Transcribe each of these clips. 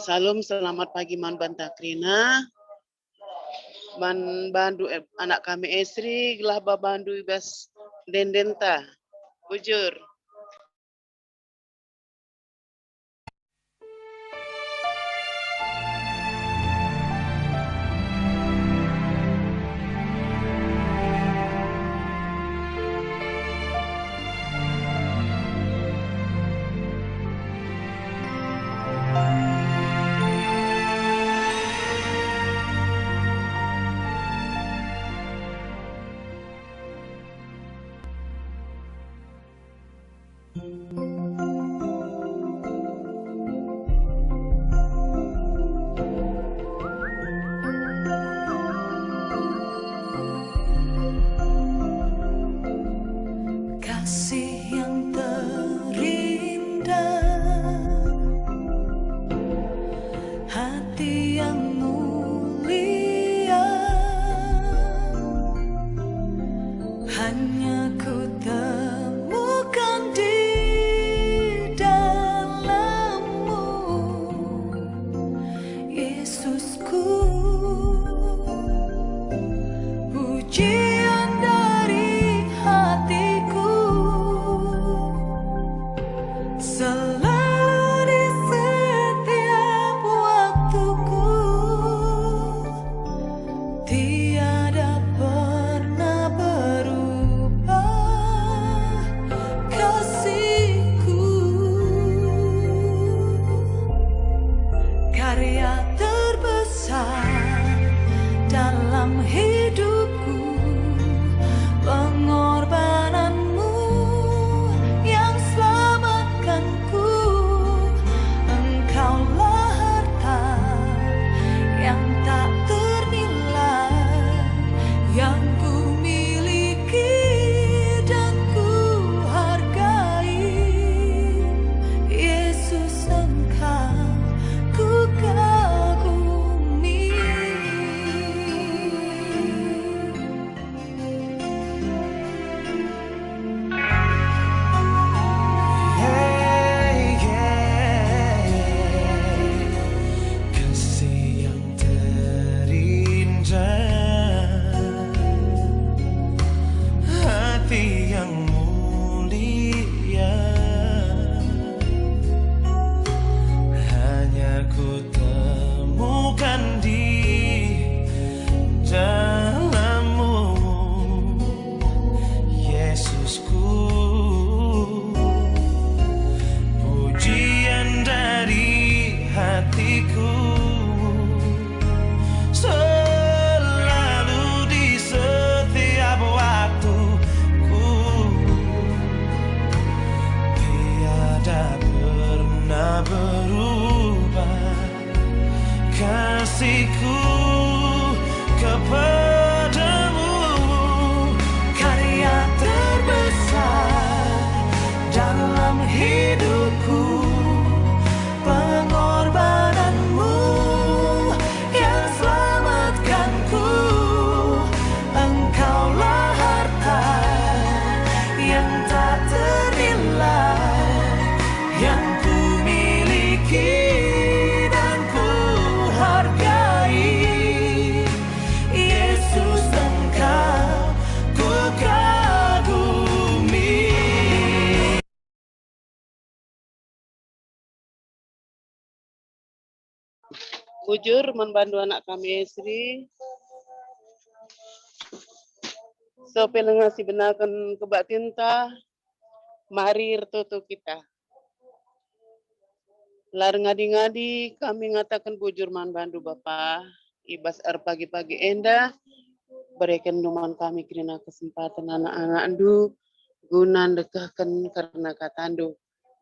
Salam, selamat pagi Man Banta Krina. Man bandu anak kami Esri, gelah babandu ibas dendenta. Bujur. Kasih yang terindah, hati yang mulia, hanya ku temukan di dalam-Mu, Yesusku. Pujian dari hatiku selalu di setiap waktuku, tiada pernah berubah kasih-Ku. Karya terbesar dalam hidupku, pengorbanan-Mu yang selamatkanku. Engkaulah harta yang tak ternilai, yang ku miliki dan ku hargai. Yesus, Engkau ku kagumi. Kasih yang terindah, hati yang mulia, hanya ku temukan di dalam-Mu, Yesusku. Pujian dari hatiku selalu di setiap waktuku, tiada pernah berubah kasih-Ku kepadamu. Karya terbesar dalam hidupku, pengorbanan-Mu yang selamatkanku. Engkaulah harta yang tak ternilai, yang ku miliki dan ku hargai. Yesus, Engkau ku kagumi. Bujur membantu anak kami Esri. So ngasih benakan kebak tinta, mari tutu kita. Lar ngadi-ngadi kami ngatakan bujur man bandu Bapa, ibas pagi-pagi enda, berikan duman kami kirina kesempatan anak-anak andu, guna dekahkan karena katandu,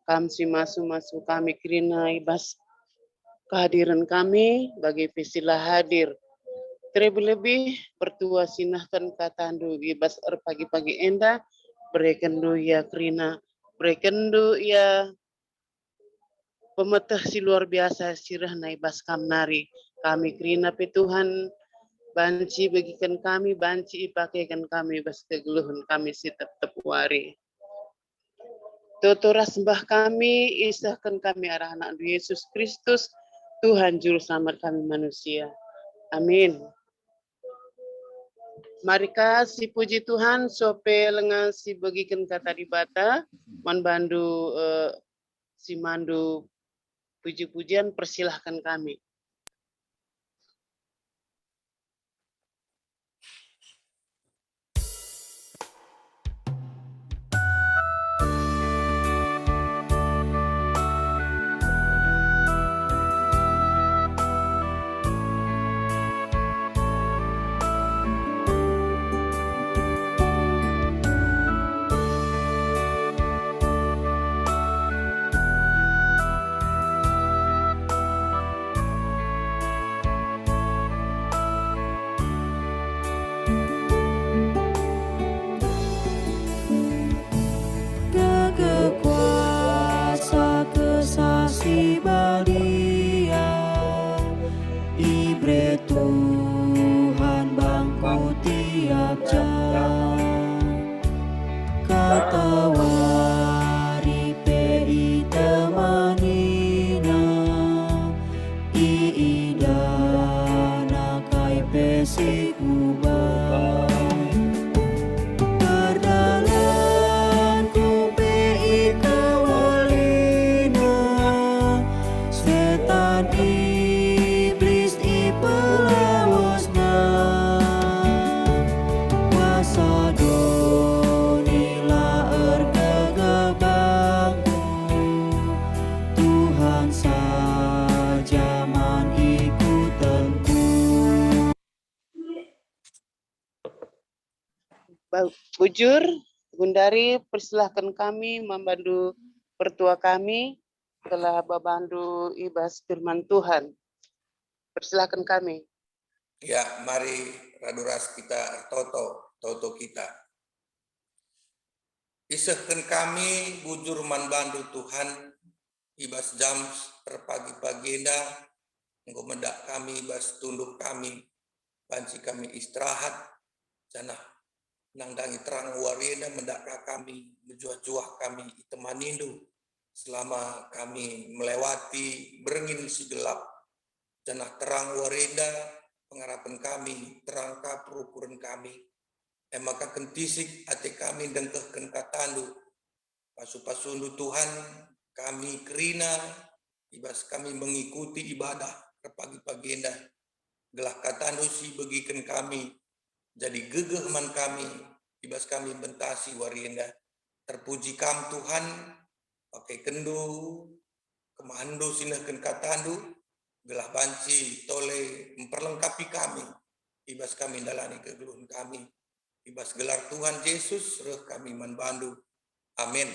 kamsi masu-masu kami kirina ibas kehadiran kami bagi visilah hadir. Terlebih pertua sinahkan katandu ibas pagi-pagi enda, berikan du ya kirina, berikan du ya pemetah si luar biasa sirah naibas kamnari kami kerina pe Tuhan banci bagikan kami banci ipakaikan kami bas kegeluhan kami si tetap wari Tuturah sembah kami, isahkan kami arah anak Yesus Kristus, Tuhan Juru Selamat kami manusia. Amin. Mari kasih puji Tuhan, sope lengan si bagikan kata di bata, manbandu si mandu puji-pujian, persilahkan kami. Gagah kuasa kesaksian Dia, Ibre Tuhan bangku tiap jam, kata wari pei temanina, iidana kai pesi kubah. Iblis ipelawasna, kuasa donila ergegabangku, Tuhan saja man ikutanku. Bujur, Gundari, persilahkan kami membantu pertua kami telah babandu ibas firman Tuhan. Persilahkan kami. Ya, mari raduras kita toto kita. Isahkan kami bujur manbandu Tuhan ibas jam terpagi-pagi enda, engkau mendak kami ibas tunduk kami, panci kami istirahat, janah nangdangi terang warienda mendakka kami, menjuah-juah kami itemanindu, selama kami melewati berengin si gelap, janah terang warenda pengharapan kami, terangka perukuran kami, maka kentisik ate kami dengkehken katandu, pasu-pasundu Tuhan kami kerina, ibas kami mengikuti ibadah pagi-pagi endah, gelah katandu si bagikan kami, jadi gegeh man kami, ibas kami bentasi warienda, terpuji kam Tuhan, pakai kendu, kemandu sinahkan katandu, gelah banci tole memperlengkapi kami, ibas kami dalani kegeluhan kami, ibas gelar Tuhan Yesus, reh kami manbandu. Amin.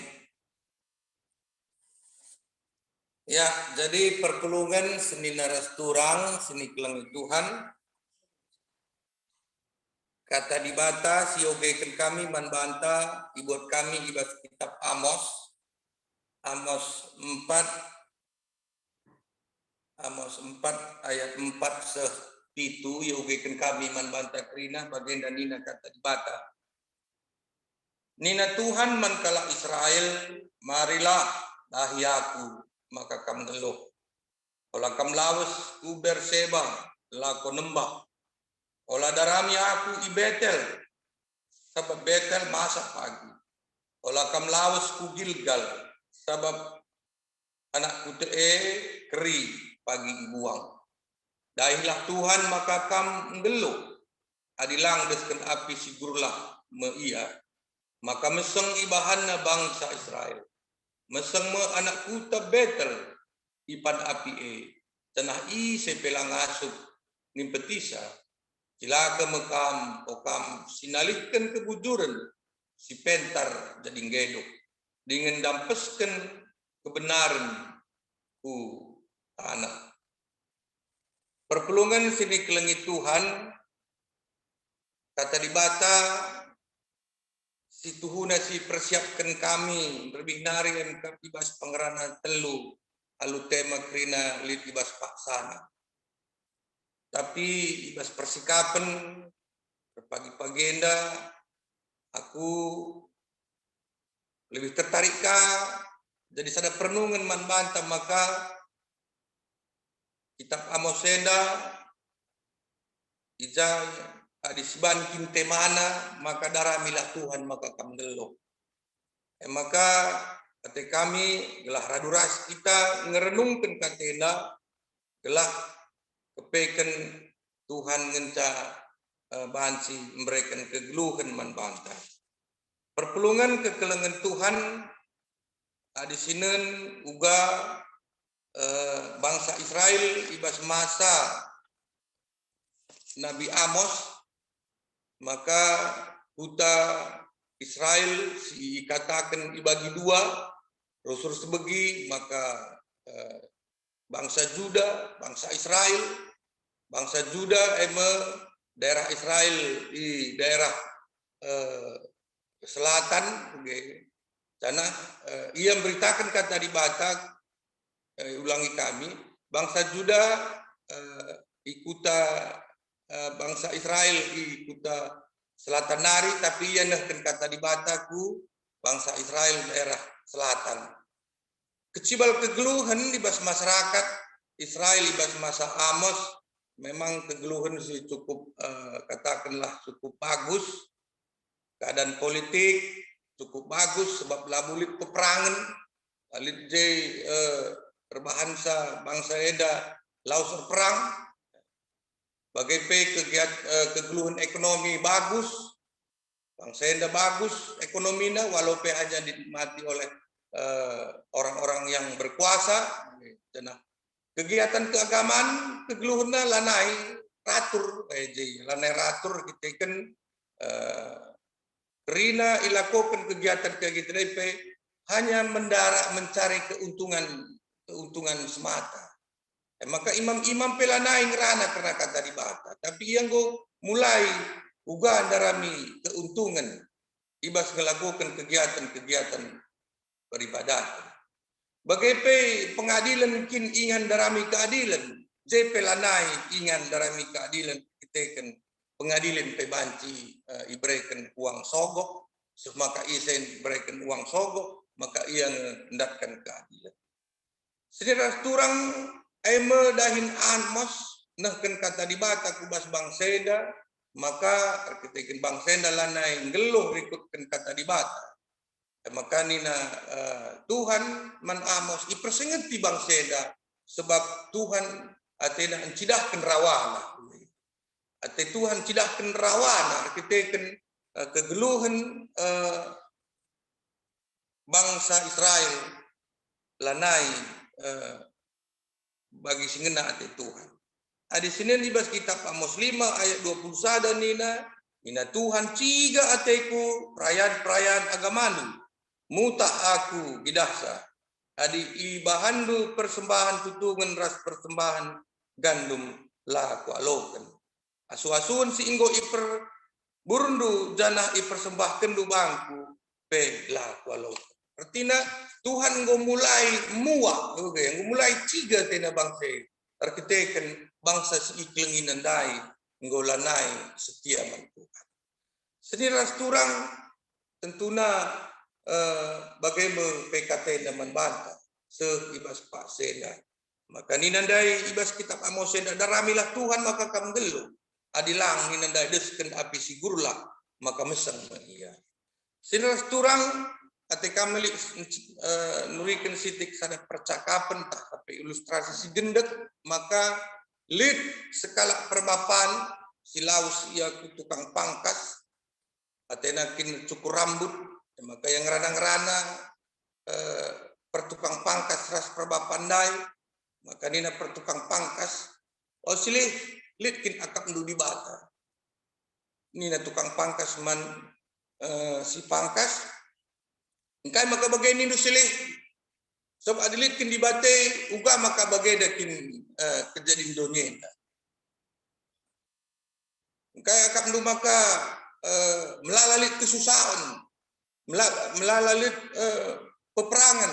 Ya, jadi perkelungan seni naras turang, seni kelangi Tuhan, kata dibata siogekan kami manbanta, ibuat kami ibas kitab Amos 4 ayat 4 sepitu yogekan kami manbanta krina bagian dan nina kata dibata. Nina Tuhan mankala Israel, marilah dahi aku, maka kam ngeluh. Ola kam lawas ku Berseba, lako nembah. Ola darami aku i Betel, sebab Betel masak pagi. Ola kam lawas ku Gilgal, sebab anakku te'e keri pagi ibuang. Dahilah Tuhan maka kam ngeluh, adilang desken api sigurlah meia. Maka meseng ibahanna bangsa Israel. Meseng me anak kuta Betel ipan api tanah i sepelang asuk nimpetisa. Cilaka mekam okam sinalihkan kebujuran si pentar jadi ngedok. Dengan dampeskan kebenaran ku tanah. Perpelungan sini kelengi Tuhan kata dibata si tuhuna si persiapkan kami lebih nari yang ibas pengerana telu alu tema krina lit ibas paksana. Tapi ibas persikapan pagi-pagi enda aku lebih tertarik kah jadi sada perenungan man banta maka kitab Amos Enda ija adisban kinte mana maka daramilah Tuhan maka kamgelo. Maka kate kami gelah raduras kita ngerenungkan katena gelah kepeken Tuhan ngenca bansi memberikan kegeluhan man banta. Perpulungan kekelengan Tuhan di sini uga bangsa Israel ibas masa Nabi Amos maka huta Israel dikatakan dibagi dua rusur sebegi maka bangsa Juda bangsa Israel bangsa Juda daerah Israel di daerah selatan karena ia memberitakan kata di Batak ulangi kami bangsa Juda ikuta bangsa Israel ikuta selatan nari tapi ia nahkan kata di Batakku bangsa Israel daerah selatan kecibal kegeluhan di bas masyarakat Israel di bas masa Amos memang kegeluhan sih cukup katakanlah cukup bagus keadaan politik cukup bagus sebab labulit peperangan alit jay berbahasa bangsa Eda laus perang bagai kegeluhan ekonomi bagus bangsa Eda bagus ekonominya walau hanya dinikmati oleh orang-orang yang berkuasa nah, kegiatan keagamaan kegeluhannya lanai ratur lanai ratur kita kan Rina ilakukan kegiatan-kegiatan DP hanya mendarat mencari keuntungan semata. Maka imam-imam pelanai ngerana karena kata di Bata. Tapi yang go mulai uga darami keuntungan ibas melakukan kegiatan-kegiatan peribadatan. Bagaimana pengadilan mungkin ingan darami keadilan. JP lanai ingan darami keadilan kita kan pengadilan pebanci iberikan uang sogok, maka isen iberikan uang sogok, maka ia mendapatkan keadilan. Sedera turang eme dahin Amos nahkan kata di Batak kubas bangseda, maka arkitekin bangseda lanai ngeluh rikutkan kata di Batak. Maka nina Tuhan man Amos ipersengeti bangseda sebab Tuhan atena encidahkan rawana. Ate Tuhan tidak akan rawana kita kegeluhan bangsa Israel lanai bagi singena ate Tuhan. Di sini di bas kitab Amos 5 ayat 21 nina Tuhan ciga ateku perayaan agamanu muta aku gidahsa. Adi ibahandu persembahan tutungan ras persembahan gandum laku alokan. Asu-asuan si inggo iper burundu jana ipersembahkan du bangku pe laku alokan. Artinya Tuhan nggo mulai muak, nggo mulai ciga tena bangsa. Arkiteken bangsa si iklengin andai nggo lanai setia man Tuhan. Seniras turang tentuna bagaimana PKT dan bantah seibas Pak Senda. Maka ninandai ibas kitab Amos Senda daramilah Tuhan maka kamu gelu. Adilang ninandai desken api sigurlah maka mesang ia. Seniras turang ketika milik nurikan sitik sana percakapan tak tapi ilustrasi si gendek maka lid skala perbapan silaus ia tukang pangkas atenakin cukur rambut maka yang rana-rana pertukang pangkas ras perbapandai maka nina pertukang pangkas silih litkin akap ndu di Bata nina tukang pangkas man si pangkas engkai maka bagai nindu silih sebab adilitkin di Bate uga maka bagai dakin kejadian dunia engkai akap ndu maka melalalit kesusahan melalalit peperangan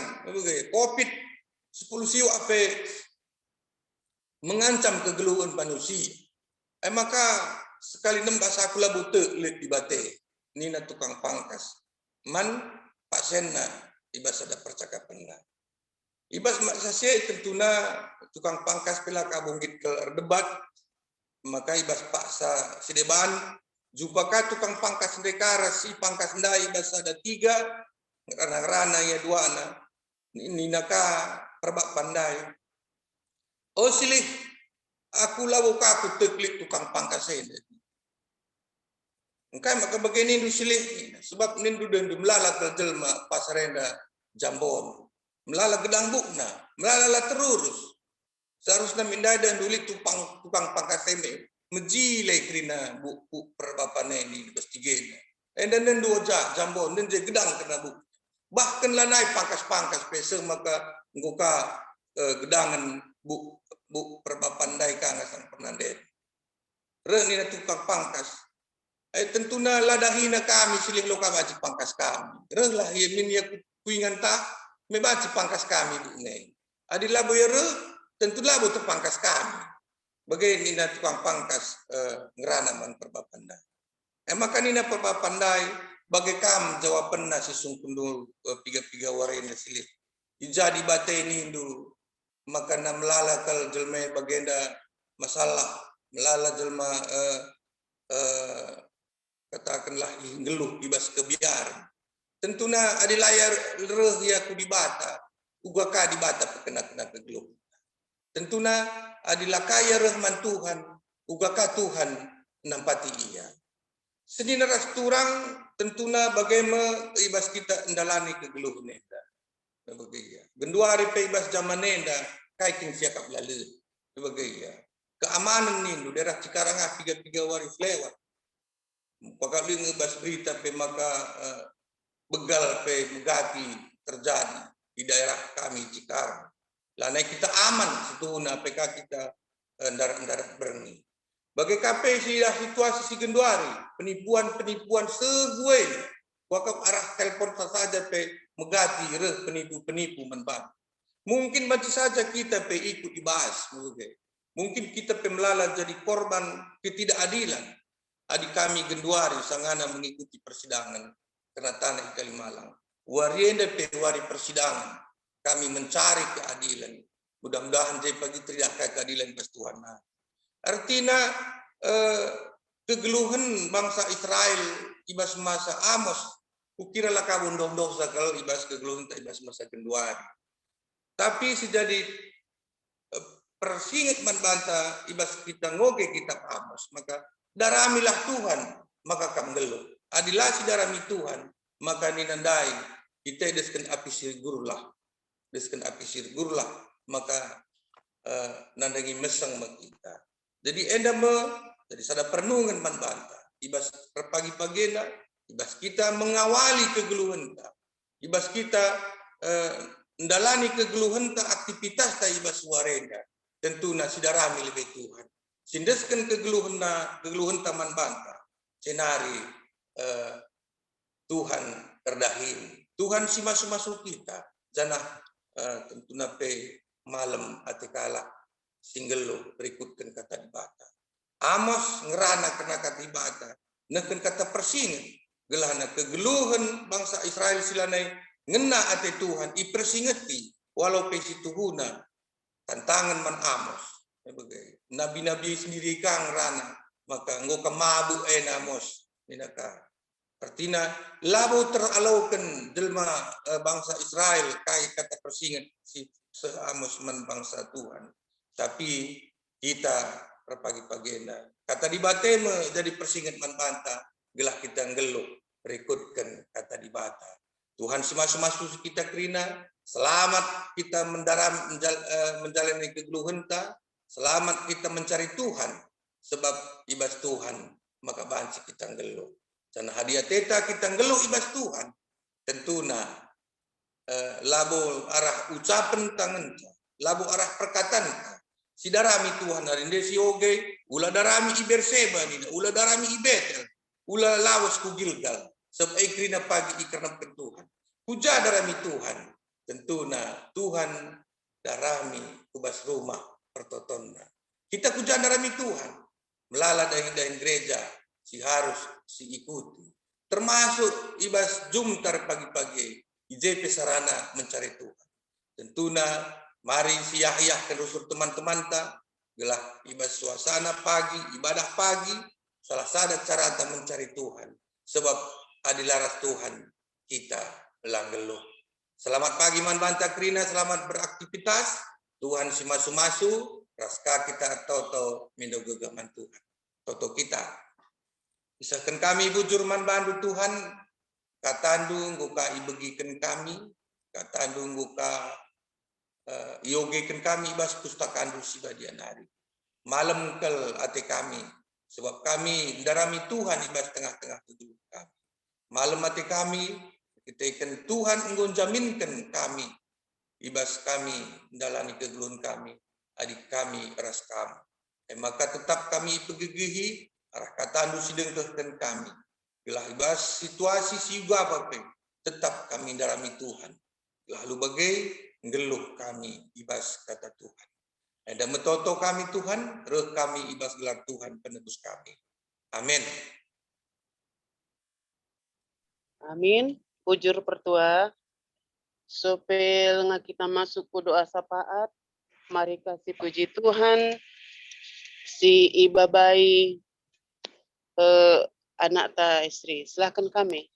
COVID 10 siu apa mengancam kegeluhan manusia maka sekali nembak sakula bute lit di Bate nina tukang pangkas man Pak Senna ibas ada percakapan na. Ibas mak sase tentuna tukang pangkas pela kabunggit ke debat, maka ibas paksa sideban jumpa ka tukang pangkas ndekara si pangkas ndai ibas ada 3 rana ya 2 na ini naka perbak pandai. Oh silih aku lawu ka aku teklik tukang pangkas ini. Engkai maka begini du silih sebab nindu dan melala terjelma pasarenda jambon. Melala gedang bukna, melala terurus. Seharusnya mindai dan duli tukang pangkas ini menjilai kerina buku perbapane ini bestigena. Dan 2 jambon dan gedang kena buk. Bahkan lah naik pangkas-pangkas pesa maka nguka gedangan bu perbapandai kangasan pernanden. Reni na tukang pangkas. Tentuna ladahina kami silih loka baci pangkas kami. Rehlah ya min ya kuingan tak me baci pangkas kami bu neng. Adi labo ya tentu labo tu pangkas kami. Bagaini na tukang pangkas ngeranaman perbapandai. Maka nina perbapandai bagai kam jawaban na sesungkun dulu piga warena silih. Jadi bateni dulu. Maka na melala kal jelma bagenda masalah melala jelma katakanlah ngeluh ibas kebiaran. Tentuna adi layar reh ya ku dibata, uga ka dibata kena kegeluh. Tentuna adi lakaya rahman Tuhan, uga ka Tuhan nampati ia. Sedina ras turang tentuna bagaimana ibas kita endalani kegeluh nenda. Begitu. Genduari pe ibas zaman nenda kaikin siakap lalu. Begitu. Keamanan nindu daerah Cikarang 3 waris lewat. Pakali ngebas berita pe maka begal pe megati terjadi di daerah kami Cikarang. Lana kita aman setuna PK kita ndarat berni. Bagai KP situasi si Genduari, penipuan segue. Wakaf arah telepon saja pe megati reh penipu menban. Mungkin baca saja kita pe ikut dibahas. Mungkin kita pe melala jadi korban ketidakadilan. Adik kami Genduari sangana mengikuti persidangan karena tanah Kalimalang. Warienda pe wari persidangan. Kami mencari keadilan. Mudah-mudahan jadi pagi teriak keadilan pas Tuhan. Artinya kegeluhan bangsa Israel ibas masa Amos. Kukira lah kabun dosa kalau ibas kegeluhan tak ibas masa Genduari. Tapi sejadi persingit membantah ibas kita ngoge kitab Amos maka daramilah Tuhan, maka kam geluh. Adilah si darami Tuhan, maka ninandai kita desken api sirgurlah. Desken api sirgurlah, maka nandangi mesang kita. Jadi jadi sada pernungan membantah. Ibas perpagi-pagina, ibas kita mengawali kegeluhan ta. Ibas kita ndalani kegeluhan ta aktivitas ta ibas warenda. Tentu si darami lebih Tuhan. Sindeskan kegeluhan taman bantah. Senari Tuhan terdahil. Tuhan si masuk kita. Janah tentu nape malam atikala singgelo berikutkan kata dibata. Amos ngerana kena kata dibata. Nekan kata persingin. Gelana kegeluhan bangsa Israel silanai ngena ate Tuhan. Ipersingeti. Walau pesi tuhuna. Tantangan man Amos. Nabi-nabi sendiri kang rana maka engkau kemabu Amos ninaka artinya labo teralaukan jelma bangsa Israel kai kata persingat si Amos man bangsa Tuhan tapi kita perpagi-pagina kata dibate jadi persingat man banta gelah kita ngeluh berikutkan kata dibata Tuhan semasu-masu kita kerina selamat kita menjalani kegeluhan ta selamat kita mencari Tuhan sebab ibas Tuhan maka banci kita ngeluh. Dan hadiah teta kita ngeluh ibas Tuhan. Tentuna labo arah ucapan tangan, labo arah perkataan. Si darami Tuhan hari ini si oge, ula darami i Berseba nina, ula darami i Betel, ula lawas ku Gilgal. Sebab ikrina pagi ikarna Tuhan. Puja darami Tuhan. Tentuna Tuhan darami kubas rumah pertotonna. Kita kujandarami Tuhan. Melala dahin gereja si harus si ikuti. termasuk ibas jumtar pagi-pagi IJP sarana mencari Tuhan. Tentunya mari siah-yah ke rusur teman-teman ta gelah ibas suasana pagi, ibadah pagi, salah satu cara ta mencari Tuhan. Sebab adilaras Tuhan kita langgeluh. Selamat pagi man banta krina, selamat beraktivitas. Tuhan si masu-masu, raska kita toto mindo gegaman Tuhan. Toto kita. Isahkan kami bujur man bandu Tuhan, katandung guka ibegikan kami, katandung guka yogekan kami ibas pustakandu sibadian hari. Malam kel ate kami, sebab kami darami Tuhan ibas tengah-tengah tubuh kami. Malam ate kami, kita ikan Tuhan enggon jaminkan kami, ibas kami dalani kegelun kami, adik kami ras kami. Maka tetap kami pegegihi, arah katandu sidengkehkan kami. Gelah ibas situasi siuga apa tetap kami darami Tuhan. Lalu bagai ngeluh kami ibas kata Tuhan. Dan metoto kami Tuhan, reh kami ibas gelar Tuhan penebus kami. Amin. Amin. Bujur pertua. Sopel nga kita masuk ke doa sapaat. Mari kasih puji Tuhan. Si ibabai anak ta istri. Silakan kami.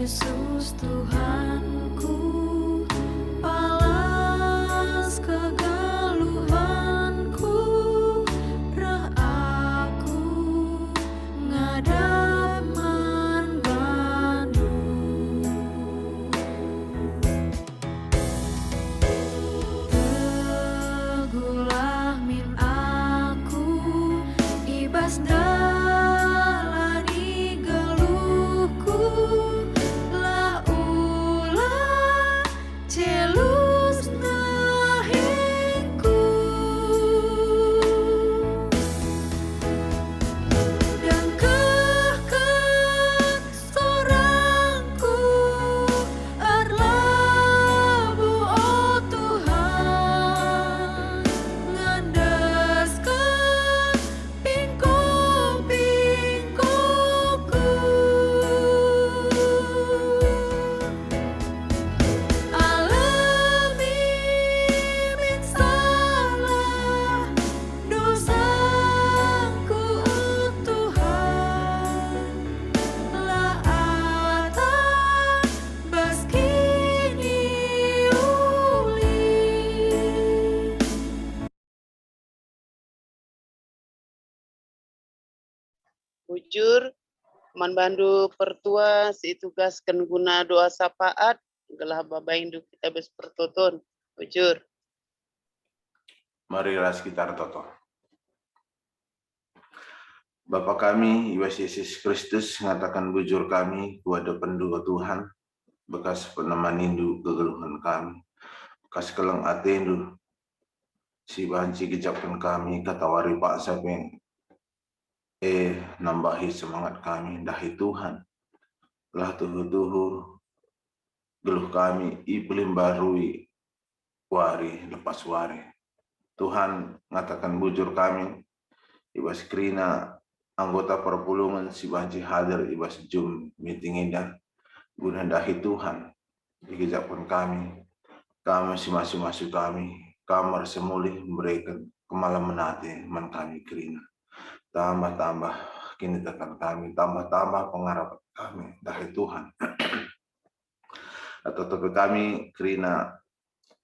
Yesus Tuhanku, balas kegeluhanku, rah aku ngadap man bandu. Tegulah min aku, ibas dalani geluhku. Celus nahinku dan kekek sorangku arlabu oh Tuhan ngandaskan pingko-pingkoku. Bujur man bandu pertua si tugaskan guna doa sapaat gelah baba induk kita bes pertoton. Bujur. Mari ras kita toto. Bapa kami, Yesus Yesus Kristus, mengatakan bujur kami kepada pendua Tuhan, bekas peneman indu kegeluhan kami, bekas kelang atendu, si banci kejapkan kami, katawari Pak Sapeng, nambahi semangat kami, dahi Tuhan, lah tuhu-tuhu, geluh kami, ipelim barui, wari, lepas wari. Tuhan ngatakan bujur kami, ibas krina, anggota perpulungan si banci hadir ibas Zoom meeting indah, guna dahi Tuhan, dikejapkan kami si masuk kami, kamar semulih memberikan kemalam menate man kami krina. Tambah-tambah kini tekan kami, tambah-tambah pengharapan kami dari Tuhan. Atau tapi kami krina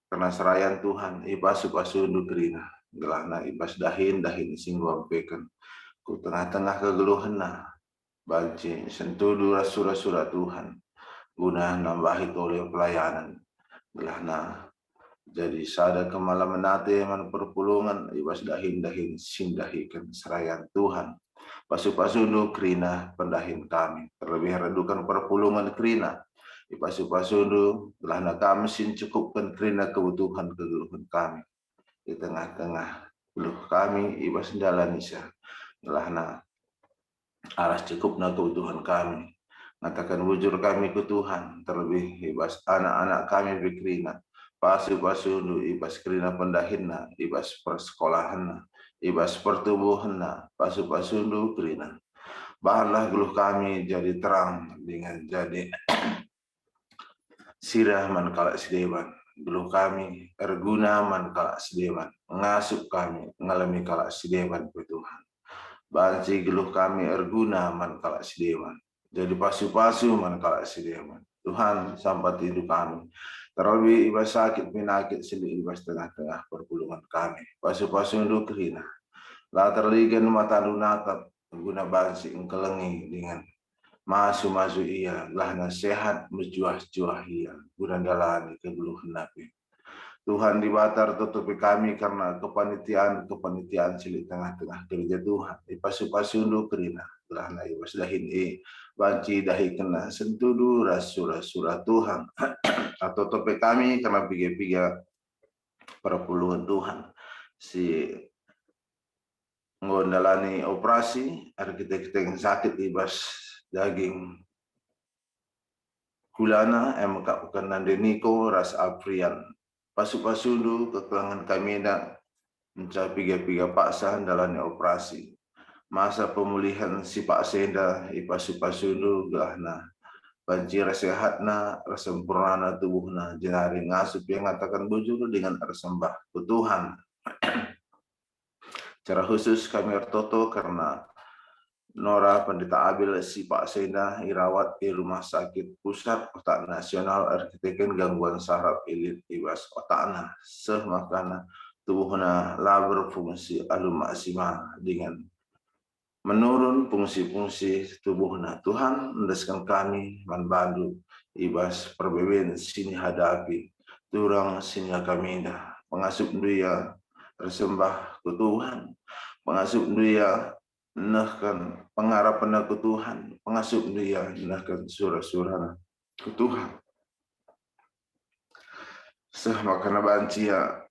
karena serayan Tuhan, ibas pasundu krina, gelahna ibas dahin singguang pekan, ku tengah-tengah kegeluhan nah, banci sentudu surah Tuhan, guna nambahi oleh pelayanan, gelahna jadi sada kemalaman nate man perpulungan ibas dahin sindahikan serayan Tuhan Pasu-pasundu kerina pendahin kami. Terlebih redukan perpulungan kerina. Pasu-pasundu telah nak kami sin cukupkan kerina kebutuhan kegeluhan kami. Di tengah-tengah geluh kami ibas jalan isya. Telah nak aras cukup na kebutuhan kami. Ngatakan wujur kami ke Tuhan. Terlebih ibas anak-anak kami berkerina. Pasu-pasundu ibas kerina pendahinna, ibas persekolahanna, ibas pertubuhanna, pasu-pasundu kerina. Bahanlah geluh kami jadi terang dengan jadi sirah man kalak sedewan. Geluh kami erguna man kalak sedewan. Ngasup kami ngalami kalak sedewan ke Tuhan. Banci geluh kami erguna man kalak sedewan. Jadi pasu-pasu man kalak sedewan. Tuhan sampai hidup kami. Terlebih ibas sakit penyakit sili ibas tengah-tengah perpulungan kami. Pasu-pasundu kerina. La terligan mata lunatap guna bansi engkelengi dengan masu-masu ia lah nasihat menjuah-juah ia guna dalani kegeluhan nabi. Tuhan dibatar tutupi kami karena kepanitiaan sili tengah-tengah gereja Tuhan. Pasu-pasundu kerina. Lah na ibas dahin banci dahi kena sentudu rasura-sura Tuhan. Atau tope kami karena piga-piga perpulungan Tuhan. Si ngondalani operasi, arkitek yang sakit ibas daging kulana, bukan nandeniko ras Afrian. Pasu-pasundu kekurangan kami nak mencari piga-piga paksa dalani operasi. Masa pemulihan si Pak Senda, pasu-pasundu gelahna. Banci sehatna, sempurnana tubuhna, jenari ngasup yang ngatakan bujur dengan sembah ke Tuhan. Cara khusus kami ertoto karena Nora Pendeta Abil si Pak Senda irawat di Rumah Sakit Pusat Otak Nasional Arkiteken gangguan saraf elit ibas otakna semakana tubuhna la berfungsi alu maksimal dengan menurun fungsi-fungsi tubuhna. Tuhan mendeskan kami manbandu ibas perbeben sini hadapi turang sini kami dah pengasup dia tersembah ke Tuhan, pengasup dia nahkan pengharapan ke Tuhan, pengasup dia nahkan surah-surah ke Tuhan. Semakana bancia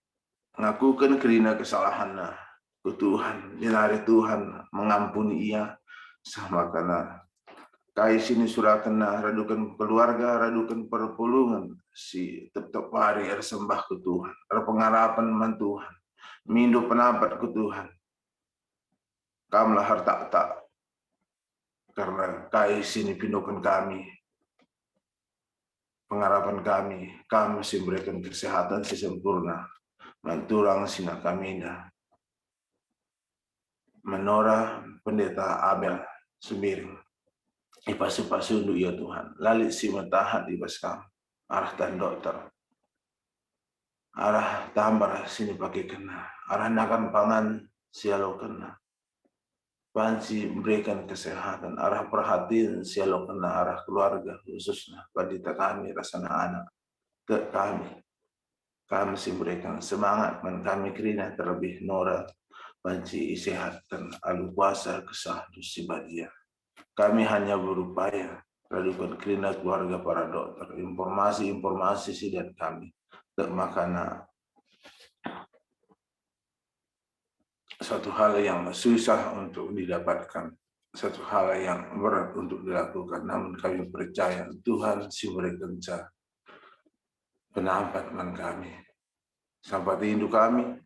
ngakukan kerina kesalahanna ke Tuhan, jenari Tuhan mengampuni ia. Semakana kai sini surah kena radukan keluarga, radukan perpulungan si tetap hari sembah ke Tuhan, pengharapan man Tuhan. Mindu pendapat ke Tuhan. Kamlah harta tak. Karena kai sini pindukan kami. Pengharapan kami mesti berikan kesehatan si sempurna. Manturang sina kami dah. Menora Pendeta Abel Sumiring. Ipasu-pasundu ya Tuhan. Lalit si matahat ibas kam. Arah dan dokter. Arah tambar sini pakai kena. Arah nakan pangan sialo kena. Banci berikan kesehatan. Arah perhatian sialo kena. Arah keluarga khususnya. Pendeta kami rasana anak. Ke kami. Kami sih berikan semangat. Dan kami kerina terlebih Nora. Banci sehatkan alu kuasa kesah si badia. Kami hanya berupaya. Radukan kerina keluarga para dokter. Informasi sih dan kami. Makana satu hal yang susah untuk didapatkan, satu hal yang berat untuk dilakukan, namun kami percaya Tuhan si berikan pendapat man kami sampai rindu kami.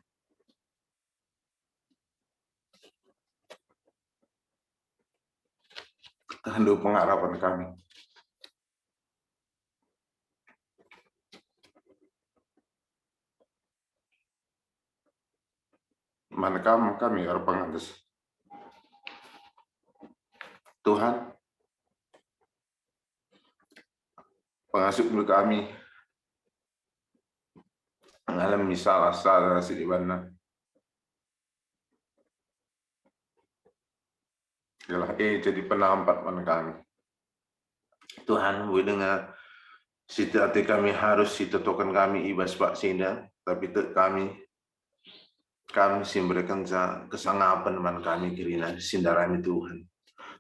Kehendak pengharapan kami. Mana kami harus pengantus. Tuhan, pengasuh kami mengalami salah di mana. Ialah jadi penampat mana kami. Tuhan, boleh dengar hati kami harus ditentukan kami ibas Pak Senda, tapi kami Kami simberikan kesangapan man kami kirina sindarami Tuhan.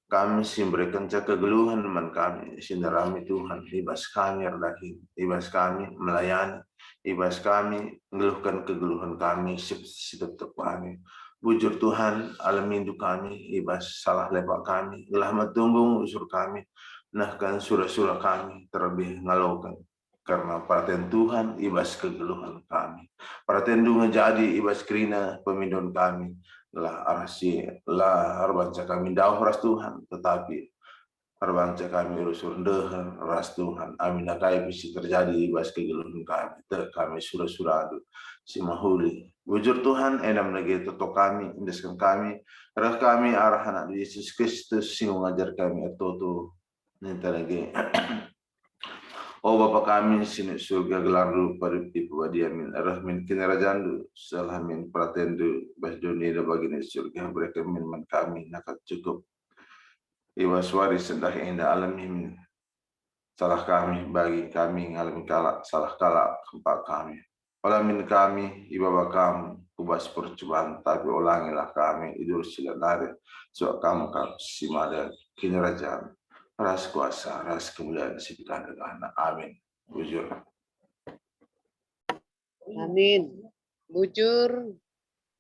Kami simberikan kegeluhan man kami sindarami Tuhan. Ibas kami erdahin, ibas kami melayani, ibas kami mengeluhkan kegeluhan kami setiap kami. Bujur Tuhan alam hindu kami, ibas salah lepak kami, gelah matunggung usur kami, nahkan surah-surah kami terlebih ngalokan. Karena perhatian Tuhan ibas kegeluhan kami. Perhatian Tuhan jadi ibas kerina pemindon kami. Lah arasi lah harbanca kami dauh ras Tuhan, tetapi harbanca kami urusur deh ras Tuhan. Amin akai bisa terjadi ibas kegeluhan kami. Kami surah-surah si mahuli. Bujur Tuhan enam lagi toto kami, indeskan kami, arah kami arah anak Yesus Kristus sing ngajar kami toto ninta lagi. Oh Bapa kami sini surga gelar lu paripi pawadiamin rahmin kinarajaan du salah min pratendu bas dunia bagini surga mereka min man kami nakat cukup iwaswari sendah indah alamin salah kami bagi kami ngalami kalak salah kalak kempak kami alamin kami ibaba kamu kubas percobaan tapi ulangilah kami idur siladare so kamu simada kinarajaan ras kuasa, ras kemuliaan sipikan dengan amin. Bujur. Amin. Bujur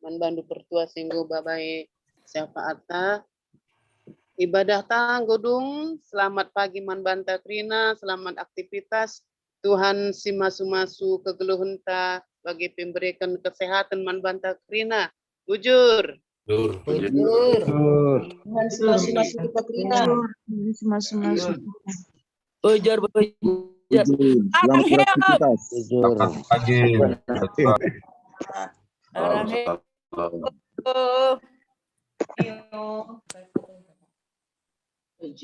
man bandu pertua singgo babai syafaata. Ibadah tanggodung, selamat pagi man banta krina, selamat aktivitas. Tuhan si masu-masu kegeluhan ta bagi pemberikan kesehatan man banta krina. Bujur. Bujur. Tuhan si masu-masu kita krina. Masuk. Bujur. Selamat beraktivitas. Bujur. Pagi. Salam. Oh.